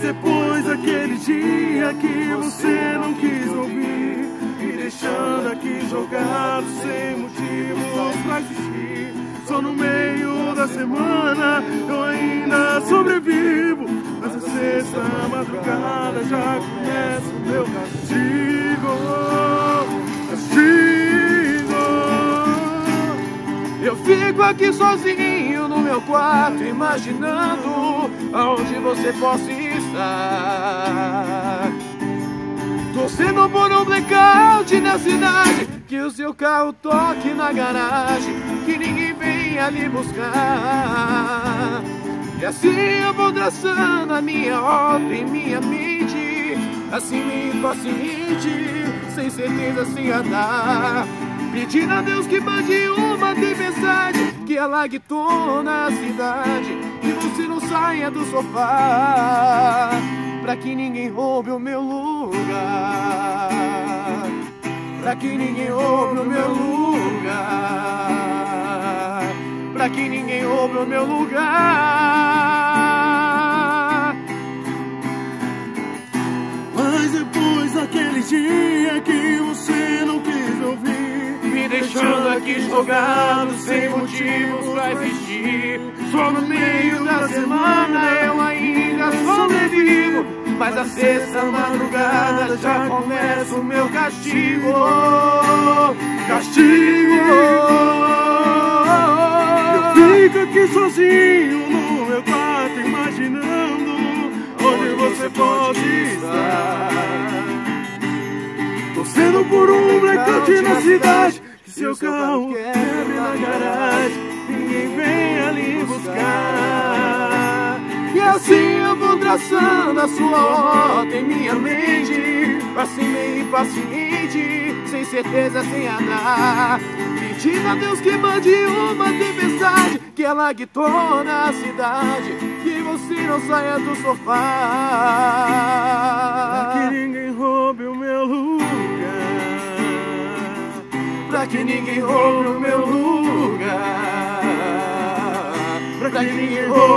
depois daquele dia que você não quis ouvir, me deixando aqui jogado sem motivos pra existir. Só no meio da semana eu ainda sobrevivo, mas a sexta madrugada já começa o meu castigo. Eu fico aqui sozinho no meu quarto, imaginando aonde você possa estar, torcendo por um blackout na cidade, que o seu carro toque na garagem, que ninguém venha lhe buscar. E assim eu vou traçando a minha rota em minha mente, assim meio impaciente, sem certeza, sem andar, pedindo a Deus que mande uma tempestade, que alague toda a cidade, e você não saia do sofá, pra que ninguém roube o meu lugar, pra que ninguém roube o meu lugar, pra que ninguém roube o meu lugar. Mas depois daquele dia que você não quis ouvir, me deixando aqui jogado sem motivos pra existir, só no meio da semana eu ainda sobrevivo, mas a sexta madrugada já começa o meu castigo. eu fico aqui sozinho no meu quarto, imaginando onde você pode estar, torcendo por um blackout na cidade, que seu carro quebre na garagem, ninguém venha lhe buscar. E assim eu vou traçando a sua rota em minha mente, assim meio impaciente, sem certeza, sem andar, pedindo a Deus que mande uma tempestade, que alague toda a cidade, que você não saia do sofá, Pra que ninguém roube o meu lugar, pra que ninguém roube o meu lugar, pra que ninguém roube